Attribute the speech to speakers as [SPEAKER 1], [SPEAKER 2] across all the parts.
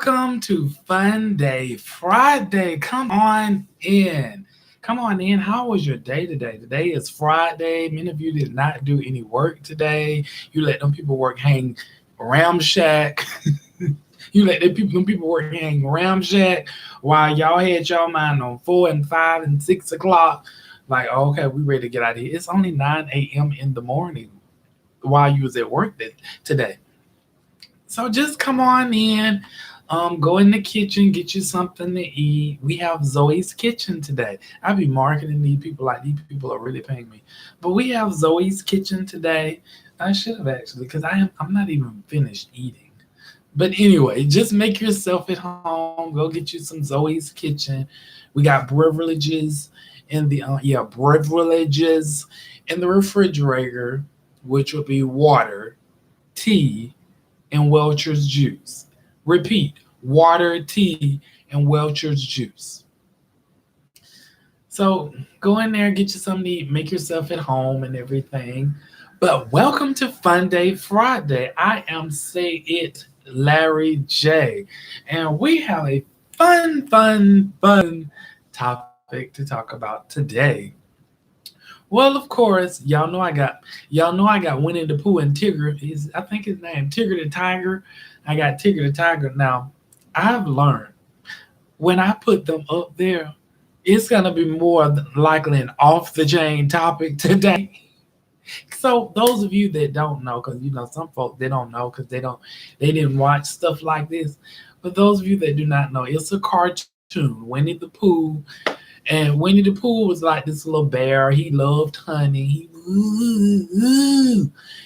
[SPEAKER 1] Welcome to Fun Day Friday. Come on in. Come on in. How was your day today? Today is Friday. Many of you did not do any work today. You let them people work hang ramshack. You let them people work hang ramshack while y'all had y'all mind on 4 and 5 and 6 o'clock. Like, okay, we ready to get out of here. It's only 9 a.m. in the morning while you was at work today. So just come on in, go in the kitchen, get you something to eat. We have Zoe's Kitchen today. I be marketing these people like these people are really paying me, but we have Zoe's Kitchen today. I should have actually, because I'm not even finished eating. But anyway, just make yourself at home. Go get you some Zoe's Kitchen. We got beverages beverages in the refrigerator, which will be water, tea, and Welch's juice. Repeat, water, tea, and Welch's juice. So go in there, get you something to eat, make yourself at home and everything. But welcome to Fun Day Friday. I am Say It Larry J. And we have a fun topic to talk about today. Well, of course, y'all know I got Winnie the Pooh and Tigger. I think his name Tigger the Tiger. I got Tigger the Tiger. Now, I've learned when I put them up there, it's gonna be more likely an off the chain topic today. So those of you that don't know, because some folks they don't know because they didn't watch stuff like this. But those of you that do not know, it's a cartoon, Winnie the Pooh, and Winnie the Pooh was like this little bear. He loved honey.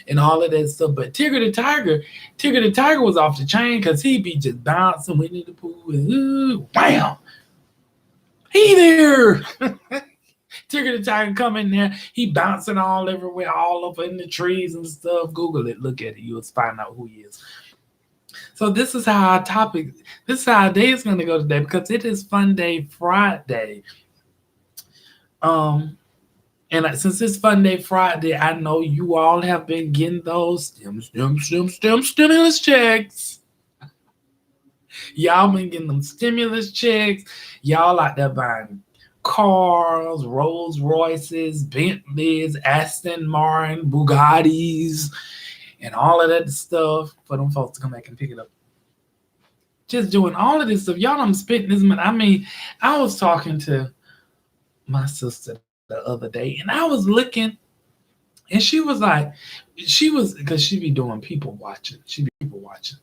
[SPEAKER 1] And all of that stuff. But Tigger the Tiger was off the chain because he be just bouncing Winnie the Pooh and wham, he there. Tigger the Tiger come in there. He bouncing all everywhere, all over in the trees and stuff. Google it, look at it. You'll find out who he is. So this is how our day is gonna go today because it is Fun Day Friday. Um, and since it's Fun Day Friday, I know you all have been getting those stimulus checks. Y'all been getting them stimulus checks. Y'all out there buying cars, Rolls Royces, Bentleys, Aston Martin, Bugattis, and all of that stuff for them folks to come back and pick it up. Just doing all of this stuff. Y'all I'm spitting this money. I mean, I was talking to my sister the other day and I was looking and she was because she be doing people watching. She be people watching.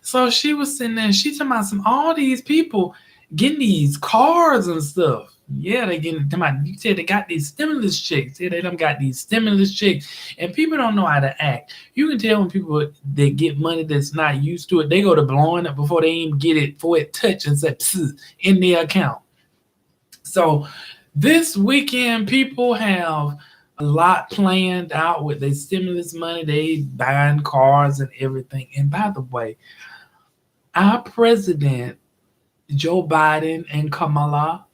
[SPEAKER 1] So she was sitting there and she talking about all these people getting these cars and stuff. Yeah, they getting them out. You said they got these stimulus checks. Yeah, they done got these stimulus checks. And people don't know how to act. You can tell when people that get money that's not used to it, they go to blowing it before they even get it, before it touch and say in their account. So this weekend, people have a lot planned out with their stimulus money. They buying cars and everything. And by the way, our president, Joe Biden and Kamala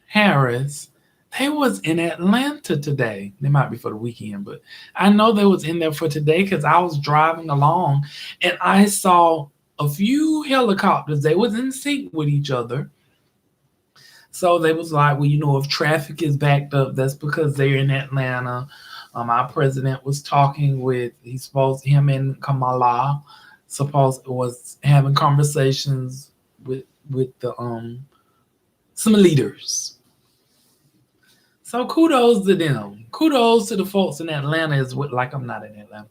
[SPEAKER 1] Harris, they was in Atlanta today. They might be for the weekend, but I know they was in there for today because I was driving along and I saw a few helicopters. They was in sync with each other. So they was like, well, if traffic is backed up, that's because they're in Atlanta. Our president was talking with, him and Kamala supposed was having conversations with the some leaders. So kudos to them. Kudos to the folks in Atlanta like I'm not in Atlanta.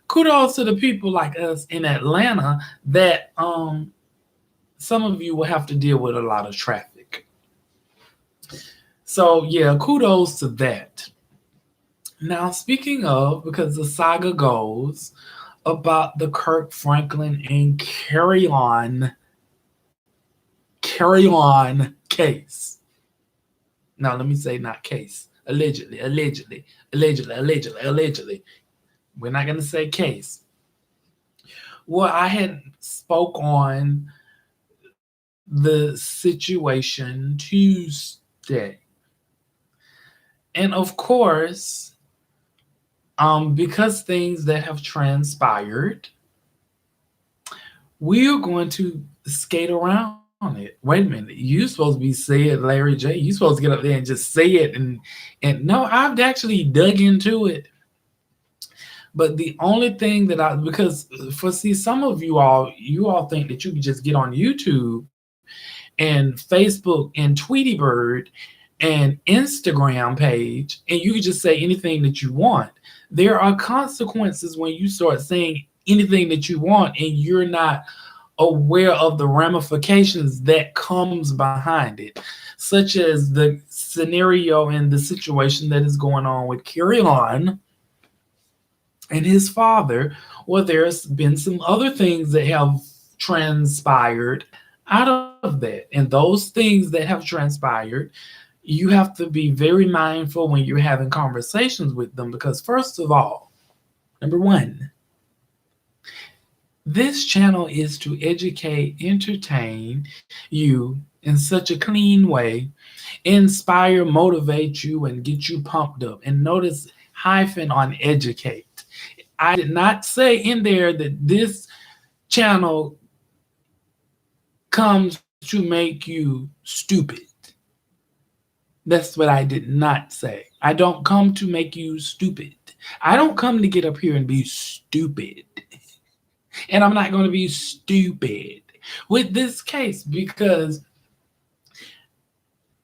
[SPEAKER 1] Kudos to the people like us in Atlanta that some of you will have to deal with a lot of traffic. So yeah, kudos to that. Now speaking of, because the saga goes about the Kirk Franklin and Kerrion case. Now let me say not case. Allegedly. We're not gonna say case. Well, I had spoke on the situation Tuesday. And of course, because things that have transpired, we're going to skate around it. Wait a minute, you supposed to be saying Larry J. You supposed to get up there and just say it, and no, I've actually dug into it. But the only thing that I, because for see some of you all think that you can just get on YouTube and Facebook and Tweety Bird and Instagram page and you can just say anything that you want. There are consequences when you start saying anything that you want and you're not aware of the ramifications that comes behind it, such as the scenario and the situation that is going on with Kerrion and his father. Well, there's been some other things that have transpired out of that. And those things that have transpired, you have to be very mindful when you're having conversations with them because, first of all, number one, this channel is to educate, entertain you in such a clean way, inspire, motivate you, and get you pumped up. And notice hyphen on educate. I did not say in there that this channel comes to make you stupid. That's what I did not say. I don't come to make you stupid. I don't come to get up here and be stupid. And I'm not going to be stupid with this case because,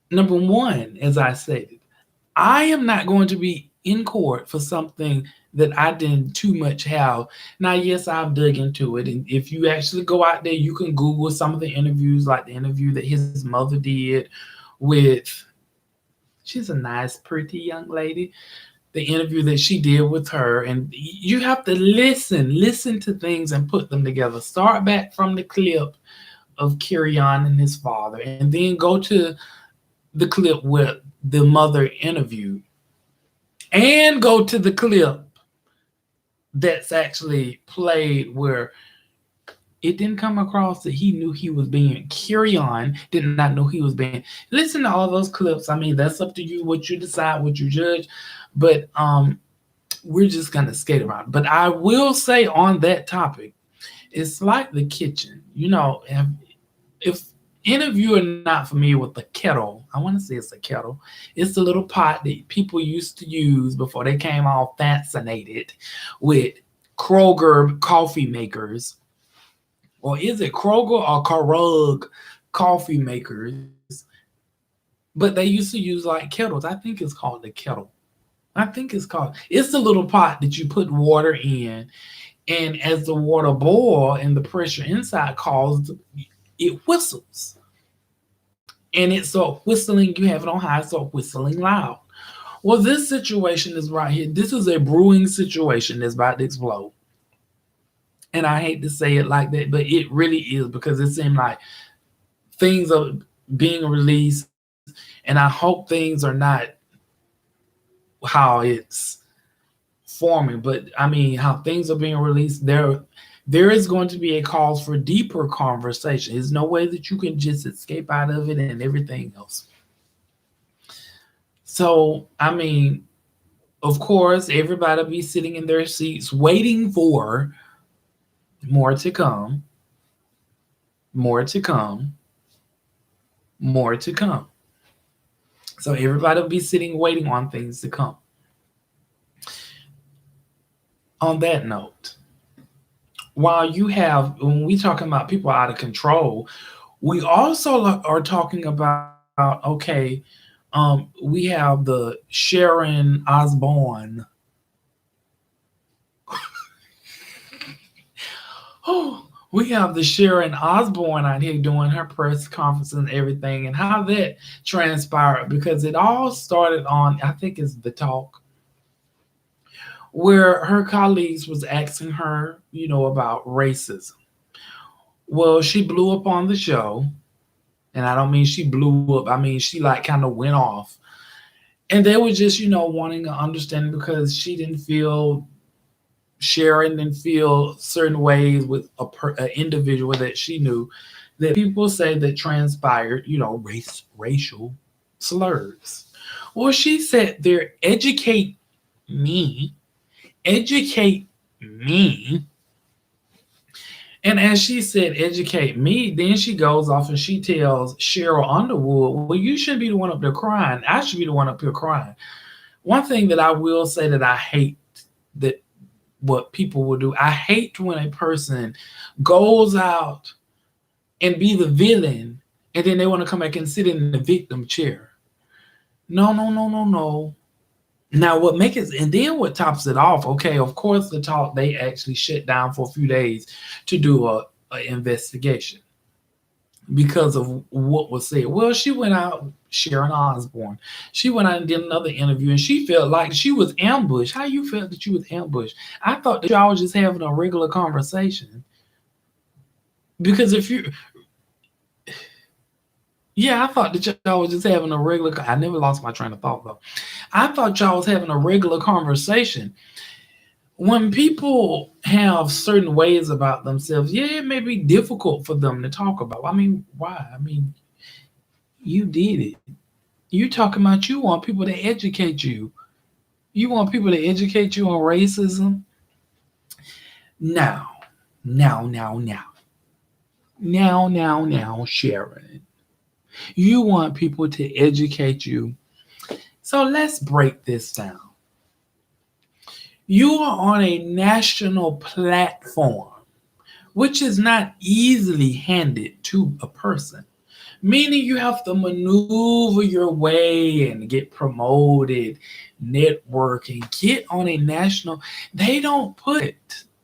[SPEAKER 1] number one, as I stated, I am not going to be in court for something that I didn't too much have. Now, yes, I've dug into it. And if you actually go out there, you can Google some of the interviews, like the interview that his mother did with, she's a nice, pretty young lady. The interview that she did with her. And you have to listen to things and put them together. Start back from the clip of Kerrion and his father, and then go to the clip where the mother interviewed, and go to the clip that's actually played where it didn't come across that he knew he was being Kerrion did not know he was being. Listen to all those clips. I mean, that's up to you what you decide, what you judge. But we're just gonna skate around. But I will say on that topic, it's like the kitchen. If any of you are not familiar with the kettle, I want to say it's a kettle. It's the little pot that people used to use before they came all fascinated with Kroger coffee makers, or is it Kroger or Krug coffee makers? But they used to use like kettles. I think it's called the kettle. I think it's called. It's the little pot that you put water in, and as the water boil and the pressure inside calls, it whistles, and it start whistling. You have it on high, start whistling loud. Well, this situation is right here. This is a brewing situation that's about to explode, and I hate to say it like that, but it really is because it seemed like things are being released, and I hope things are not how it's forming, but I mean how things are being released. There is going to be a cause for deeper conversation. There's no way that you can just escape out of it and everything else. So I mean, of course, everybody will be sitting in their seats waiting for more to come, more to come, more to come. So everybody will be sitting waiting on things to come. On that note, while you have, when we talking about people out of control, we also are talking about, okay, we have the Sharon Osbourne. Oh, we have the Sharon Osbourne out here doing her press conference and everything, and how that transpired because it all started on, I think it's the talk, where her colleagues was asking her, about racism. Well, she blew up on the show, and I don't mean she blew up. I mean she like kind of went off, and they were just wanting to understand because she didn't feel Sharon didn't feel certain ways with an individual that she knew that people say that transpired, racial slurs. Well, she said there, me, educate me And as she said, educate me, then she goes off and she tells Cheryl Underwood, well, you shouldn't be the one up there crying. I should be the one up here crying. One thing that I will say that I hate that what people will do, I hate when a person goes out and be the villain and then they want to come back and sit in the victim chair. No, no, no, no, no. Now, what makes it, and then what tops it off? Okay, of course, the talk they actually shut down for a few days to do a investigation because of what was said. Well, she went out, Sharon Osbourne. She went out and did another interview, and she felt like she was ambushed. How you felt that you was ambushed? I thought that y'all was just having a regular conversation. Because if you, yeah, I thought that y'all was just having a regular. I never lost my train of thought though. I thought y'all was having a regular conversation. When people have certain ways about themselves, yeah, it may be difficult for them to talk about. I mean, why? I mean, you did it. You talking about you want people to educate you. You want people to educate you on racism. Now, now, Sharon. You want people to educate you. So let's break this down. You are on a national platform, which is not easily handed to a person, meaning you have to maneuver your way and get promoted, networking, get on a national. They don't put,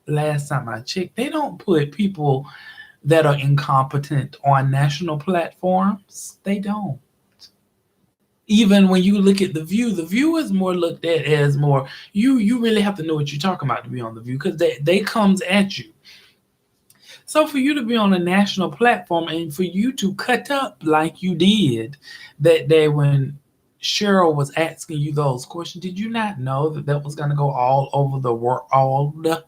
[SPEAKER 1] last time I checked, they don't put people that are incompetent on national platforms. They don't. Even when you look at the view is more looked at as more, you really have to know what you're talking about to be on the view because they comes at you. So for you to be on a national platform and for you to cut up like you did that day when Cheryl was asking you those questions, did you not know that that was going to go all over the world?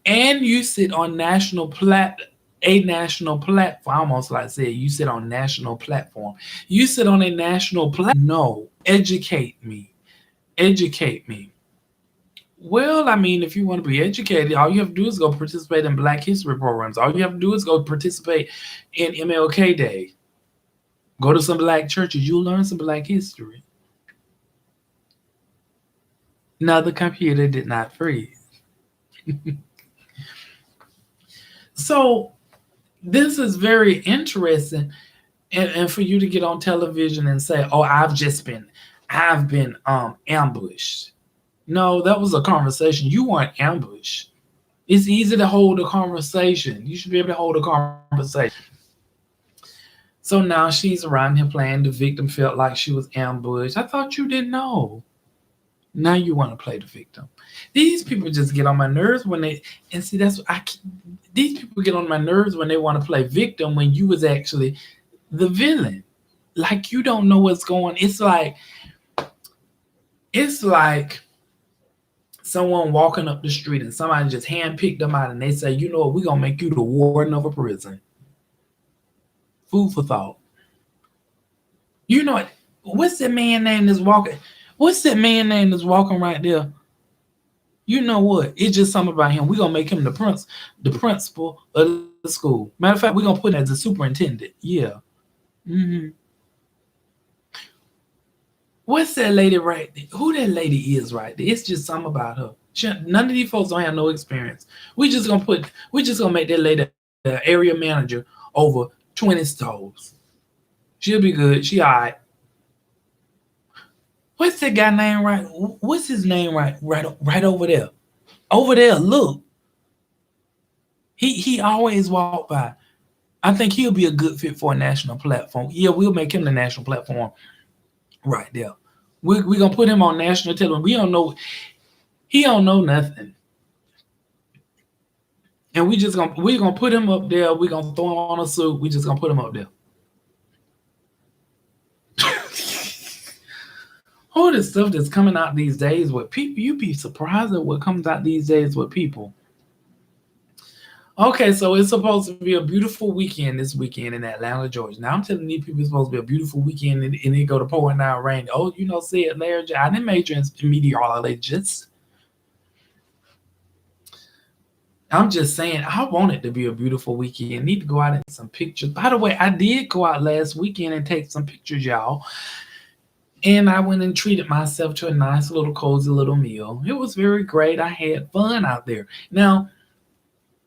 [SPEAKER 1] And you sit on a national platform. Almost like I said, you sit on national platform. You sit on a national platform. No, educate me. Educate me. Well, I mean, if you want to be educated, all you have to do is go participate in Black History programs. All you have to do is go participate in MLK Day. Go to some Black churches. You'll learn some Black history. Now, the computer did not freeze. So, this is very interesting. And for you to get on television and say, oh, I've been ambushed. No, that was a conversation. You weren't ambushed. It's easy to hold a conversation. You should be able to hold a conversation. So now she's around here playing the victim, felt like she was ambushed. I thought you didn't know. Now you want to play the victim. These people just get on my nerves when they, and see, that's what these people get on my nerves when they want to play victim when you was actually the villain. Like you don't know what's going. It's like someone walking up the street and somebody just handpicked them out and they say, you know what, we're gonna make you the warden of a prison. Food for thought. You know what? What's that man name that's walking? What's that man name that's walking right there? You know what? It's just something about him. We're gonna make him the principal of the school. Matter of fact, we're gonna put him as the superintendent. Yeah. Hmm. What's that lady right there? Who that lady is right there? It's just something about her. None of these folks don't have no experience. We just gonna make that lady the area manager over 20 stores. She'll be good. She all right. What's that guy name right? What's his name right over there? Over there, look. He always walk by. I think he'll be a good fit for a national platform. Yeah, we'll make him the national platform right there. We're gonna put him on national television. We don't know he don't know nothing. And we're gonna put him up there. We're gonna throw him on a suit. We just gonna put him up there. All this stuff that's coming out these days with people, you'd be surprised at what comes out these days with people. Okay, so it's supposed to be a beautiful weekend this weekend in Atlanta, Georgia. Now I'm telling these people it's supposed to be a beautiful weekend and it go to pouring down rain. Oh, say it, Larry. I didn't major in meteorologists. I'm just saying, I want it to be a beautiful weekend. Need to go out and some pictures. By the way, I did go out last weekend and take some pictures, y'all. And I went and treated myself to a nice little cozy little meal. It was very great. I had fun out there. Now,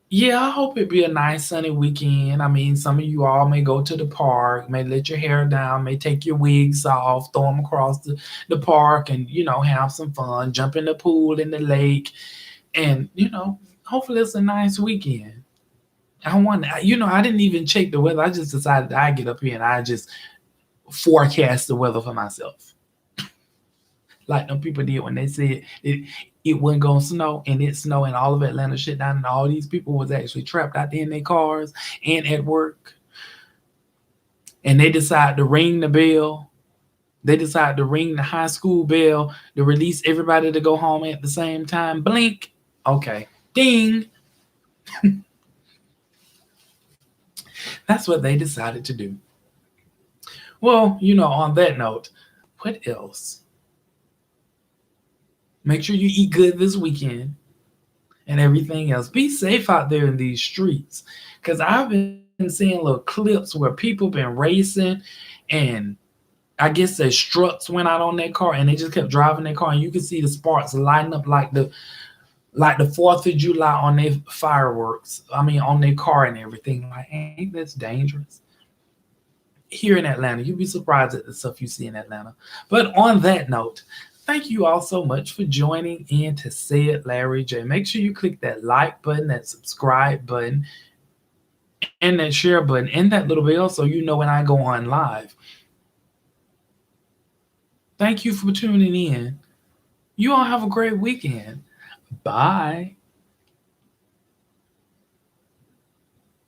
[SPEAKER 1] yeah, I hope it be a nice sunny weekend. I mean, some of you all may go to the park, may let your hair down, may take your wigs off, throw them across the park and, have some fun, jump in the pool, in the lake. And, hopefully it's a nice weekend. I didn't even check the weather. I just decided I'd get up here and I just forecast the weather for myself. Like them people did when they said it wasn't gonna snow and it snowed and all of Atlanta shut down and all these people was actually trapped out there in their cars and at work. And they decided to ring the bell. They decided to ring the high school bell to release everybody to go home at the same time. Blink. Okay. Ding. That's what they decided to do. Well, on that note, what else? Make sure you eat good this weekend and everything else. Be safe out there in these streets. Because I've been seeing little clips where people been racing and I guess their struts went out on their car and they just kept driving their car and you could see the sparks lighting up like the 4th of July on their fireworks. I mean on their car and everything. Like, ain't that's dangerous? Here in Atlanta, you'd be surprised at the stuff you see in Atlanta. But on that note, thank you all so much for joining in to Say It Larry J. Make sure you click that like button, that subscribe button, and that share button, and that little bell so you know when I go on live. Thank you for tuning in. You all have a great weekend. Bye.